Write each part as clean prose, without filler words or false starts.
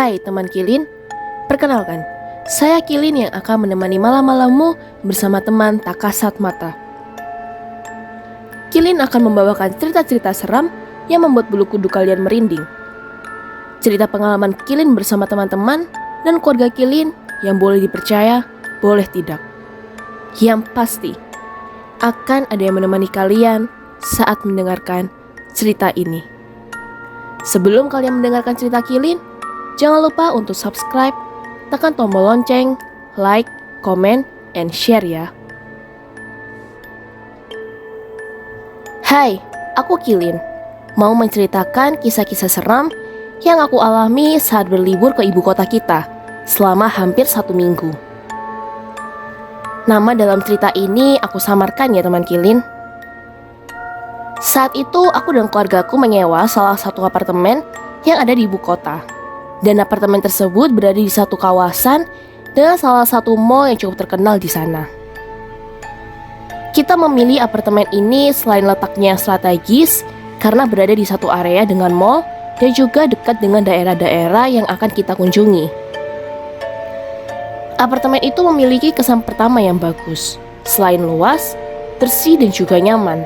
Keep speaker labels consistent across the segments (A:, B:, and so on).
A: Hai teman Kilin, perkenalkan, saya Kilin yang akan menemani malam-malammu bersama teman tak kasat mata. Kilin akan membawakan cerita-cerita seram yang membuat bulu kuduk kalian merinding. Cerita pengalaman Kilin bersama teman-teman dan keluarga Kilin yang boleh dipercaya, boleh tidak. Yang pasti, akan ada yang menemani kalian saat mendengarkan cerita ini. Sebelum kalian mendengarkan cerita Kilin, jangan lupa untuk subscribe, tekan tombol lonceng, like, comment, and share ya. Hai, aku Kilin. Mau menceritakan kisah-kisah seram yang aku alami saat berlibur ke ibu kota kita selama hampir 1 minggu. Nama dalam cerita ini aku samarkan ya teman Kilin. Saat itu aku dan keluargaku menyewa salah satu apartemen yang ada di ibu kota. Dan apartemen tersebut berada di satu kawasan dengan salah satu mall yang cukup terkenal di sana. Kita memilih apartemen ini selain letaknya yang strategis karena berada di satu area dengan mall dan juga dekat dengan daerah-daerah yang akan kita kunjungi. Apartemen itu memiliki kesan pertama yang bagus, selain luas, bersih dan juga nyaman.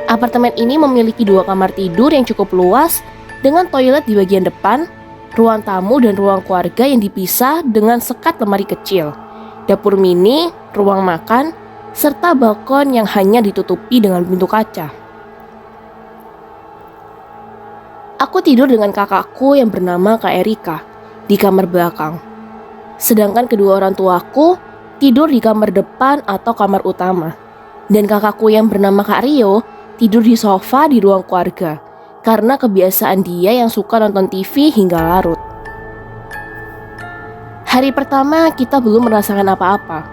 A: Apartemen ini memiliki 2 kamar tidur yang cukup luas dengan toilet di bagian depan, ruang tamu dan ruang keluarga yang dipisah dengan sekat lemari kecil, dapur mini, ruang makan, serta balkon yang hanya ditutupi dengan pintu kaca. Aku tidur dengan kakakku yang bernama Kak Erika di kamar belakang. Sedangkan kedua orang tuaku tidur di kamar depan atau kamar utama. Dan kakakku yang bernama Kak Rio tidur di sofa di ruang keluarga karena kebiasaan dia yang suka nonton TV hingga larut. Hari pertama kita belum merasakan apa-apa.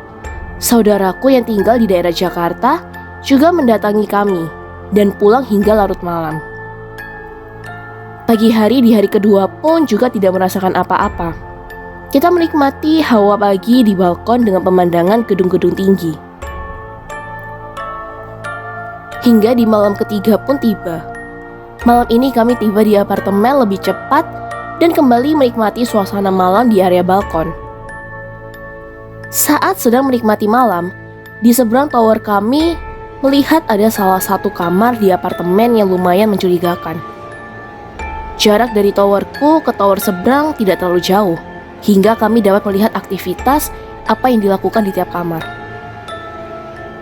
A: Saudaraku yang tinggal di daerah Jakarta juga mendatangi kami dan pulang hingga larut malam. Pagi hari di hari kedua pun juga tidak merasakan apa-apa. Kita menikmati hawa pagi di balkon dengan pemandangan gedung-gedung tinggi. Hingga di malam ketiga pun tiba. Malam ini kami tiba di apartemen lebih cepat dan kembali menikmati suasana malam di area balkon. Saat sedang menikmati malam, di seberang tower kami melihat ada salah satu kamar di apartemen yang lumayan mencurigakan. Jarak dari towerku ke tower seberang tidak terlalu jauh, hingga kami dapat melihat aktivitas apa yang dilakukan di tiap kamar.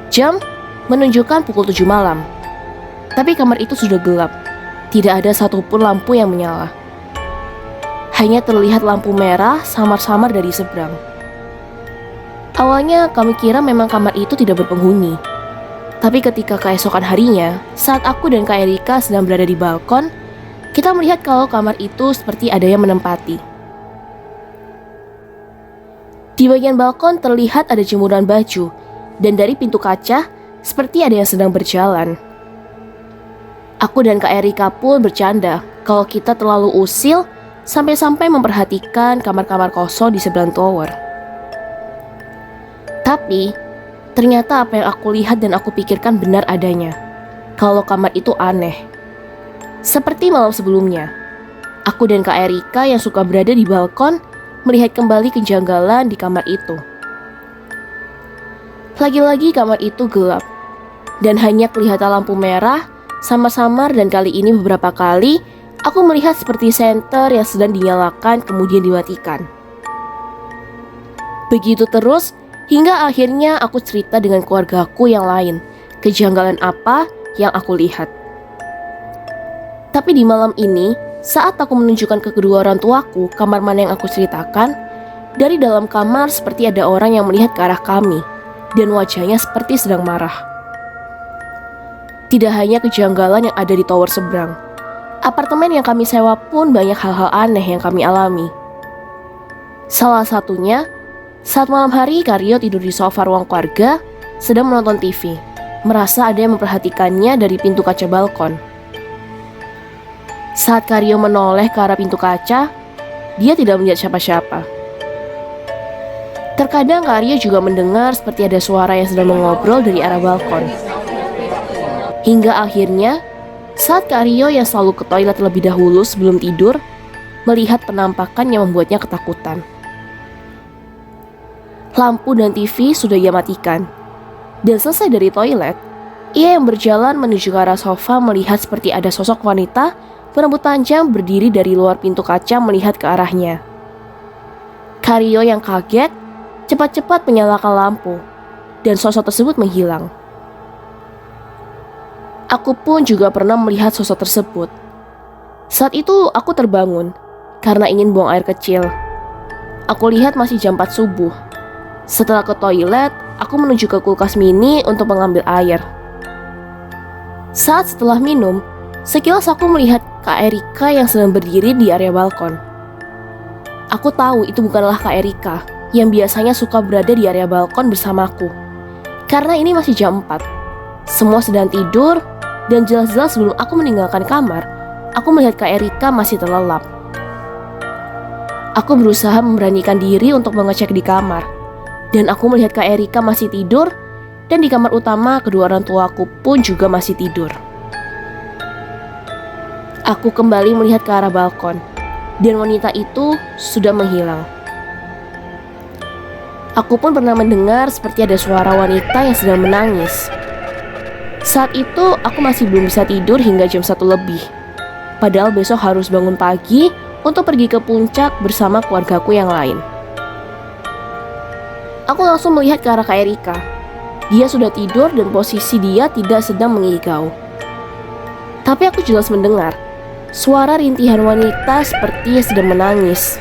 A: Jam menunjukkan pukul 7 malam. Tapi kamar itu sudah gelap. Tidak ada satupun lampu yang menyala. Hanya terlihat lampu merah samar-samar dari seberang. Awalnya kami kira memang kamar itu tidak berpenghuni. Tapi ketika keesokan harinya, saat aku dan Kak Erika sedang berada di balkon, kita melihat kalau kamar itu seperti ada yang menempati. Di bagian balkon terlihat ada jemuran baju, dan dari pintu kaca seperti ada yang sedang berjalan. Aku dan Kak Erika pun bercanda kalau kita terlalu usil sampai-sampai memperhatikan kamar-kamar kosong di seberang tower. Tapi, ternyata apa yang aku lihat dan aku pikirkan benar adanya. Kalau kamar itu aneh. Seperti malam sebelumnya, aku dan Kak Erika yang suka berada di balkon melihat kembali kejanggalan di kamar itu. Lagi-lagi kamar itu gelap dan hanya kelihatan lampu merah samar-samar, dan kali ini beberapa kali aku melihat seperti senter yang sedang dinyalakan kemudian dimatikan. Begitu terus hingga akhirnya aku cerita dengan keluargaku yang lain kejanggalan apa yang aku lihat. Tapi di malam ini, saat aku menunjukkan ke kedua orang tuaku kamar mana yang aku ceritakan, dari dalam kamar seperti ada orang yang melihat ke arah kami dan wajahnya seperti sedang marah. Tidak hanya kejanggalan yang ada di tower seberang, apartemen yang kami sewa pun banyak hal-hal aneh yang kami alami. Salah satunya, saat malam hari Kak Rio tidur di sofa ruang keluarga sedang menonton TV, merasa ada yang memperhatikannya dari pintu kaca balkon. Saat Kak Rio menoleh ke arah pintu kaca, dia tidak melihat siapa-siapa. Terkadang Kak Rio juga mendengar seperti ada suara yang sedang mengobrol dari arah balkon. Hingga akhirnya, saat Kak Rio yang selalu ke toilet lebih dahulu sebelum tidur, melihat penampakan yang membuatnya ketakutan. Lampu dan TV sudah ia matikan. Dan selesai dari toilet, ia yang berjalan menuju ke arah sofa melihat seperti ada sosok wanita berambut panjang berdiri dari luar pintu kaca melihat ke arahnya. Karyo yang kaget cepat-cepat menyalakan lampu dan sosok tersebut menghilang. Aku pun juga pernah melihat sosok tersebut. Saat itu aku terbangun karena ingin buang air kecil. Aku lihat masih jam 4 subuh. Setelah ke toilet, aku menuju ke kulkas mini untuk mengambil air. Saat setelah minum, sekilas aku melihat Kak Erika yang sedang berdiri di area balkon. Aku tahu itu bukanlah Kak Erika yang biasanya suka berada di area balkon bersamaku. Karena ini masih jam 4. Semua sedang tidur dan jelas-jelas sebelum aku meninggalkan kamar, aku melihat Kak Erika masih terlelap. Aku berusaha memberanikan diri untuk mengecek di kamar. Dan aku melihat Kak Erika masih tidur, dan di kamar utama kedua orang tuaku pun juga masih tidur. Aku kembali melihat ke arah balkon, dan wanita itu sudah menghilang. Aku pun pernah mendengar seperti ada suara wanita yang sedang menangis. Saat itu aku masih belum bisa tidur hingga jam 1 lebih. Padahal besok harus bangun pagi untuk pergi ke puncak bersama keluargaku yang lain. Aku langsung melihat ke arah Kak Erika. Dia sudah tidur dan posisi dia tidak sedang mengigau. Tapi aku jelas mendengar suara rintihan wanita seperti sedang menangis.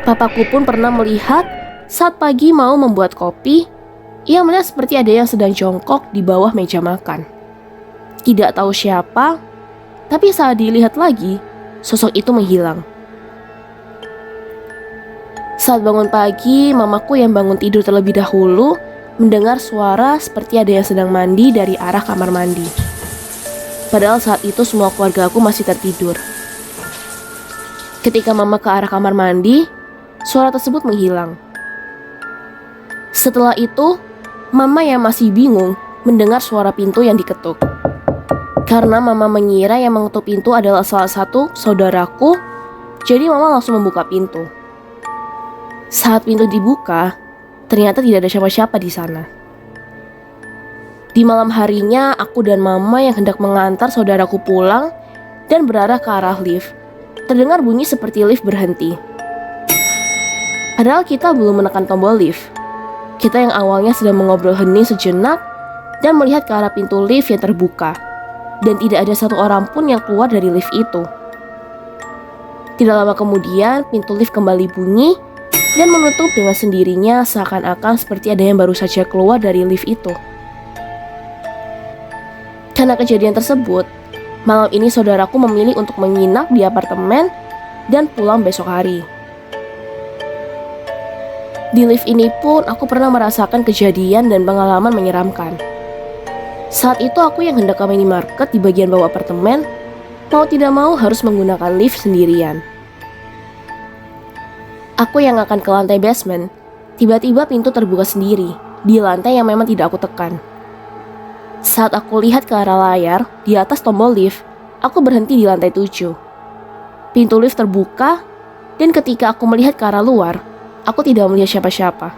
A: Papaku pun pernah melihat saat pagi mau membuat kopi, ia melihat seperti ada yang sedang jongkok di bawah meja makan. Tidak tahu siapa, tapi saat dilihat lagi, sosok itu menghilang. Saat bangun pagi, mamaku yang bangun tidur terlebih dahulu mendengar suara seperti ada yang sedang mandi dari arah kamar mandi. Padahal saat itu semua keluarga aku masih tertidur. Ketika mama ke arah kamar mandi, suara tersebut menghilang. Setelah itu, mama yang masih bingung mendengar suara pintu yang diketuk. Karena mama mengira yang mengetuk pintu adalah salah satu saudaraku, jadi mama langsung membuka pintu. Saat pintu dibuka, ternyata tidak ada siapa-siapa di sana. Di malam harinya, aku dan mama yang hendak mengantar saudaraku pulang dan berarah ke arah lift, terdengar bunyi seperti lift berhenti. Padahal kita belum menekan tombol lift. Kita yang awalnya sedang mengobrol hening sejenak dan melihat ke arah pintu lift yang terbuka, dan tidak ada satu orang pun yang keluar dari lift itu. Tidak lama kemudian, pintu lift kembali bunyi dan menutup dengan sendirinya seakan-akan seperti ada yang baru saja keluar dari lift itu. Karena kejadian tersebut, malam ini saudaraku memilih untuk menginap di apartemen dan pulang besok hari. Di lift ini pun aku pernah merasakan kejadian dan pengalaman menyeramkan. Saat itu aku yang hendak ke minimarket di bagian bawah apartemen, mau tidak mau harus menggunakan lift sendirian. Aku yang akan ke lantai basement, tiba-tiba pintu terbuka sendiri di lantai yang memang tidak aku tekan. Saat aku lihat ke arah layar di atas tombol lift, aku berhenti di lantai 7. Pintu lift terbuka dan ketika aku melihat ke arah luar, aku tidak melihat siapa-siapa.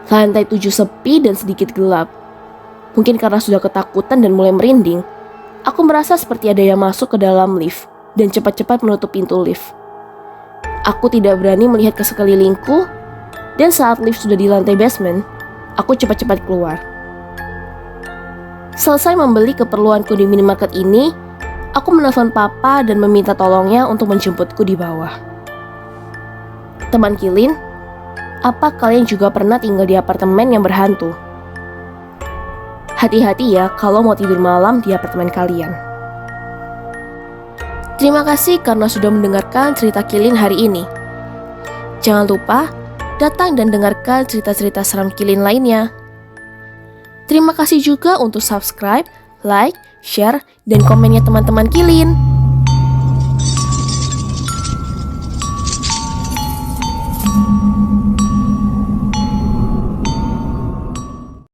A: Lantai 7 sepi dan sedikit gelap. Mungkin karena sudah ketakutan dan mulai merinding, aku merasa seperti ada yang masuk ke dalam lift dan cepat-cepat menutup pintu lift. Aku tidak berani melihat ke sekelilingku, dan saat lift sudah di lantai basement, aku cepat-cepat keluar. Selesai membeli keperluanku di minimarket ini, aku menelpon papa dan meminta tolongnya untuk menjemputku di bawah. Teman Kilin, apa kalian juga pernah tinggal di apartemen yang berhantu? Hati-hati ya kalau mau tidur malam di apartemen kalian. Terima kasih karena sudah mendengarkan cerita Kilin hari ini. Jangan lupa datang dan dengarkan cerita-cerita seram Kilin lainnya. Terima kasih juga untuk subscribe, like, share, dan komennya teman-teman Kilin.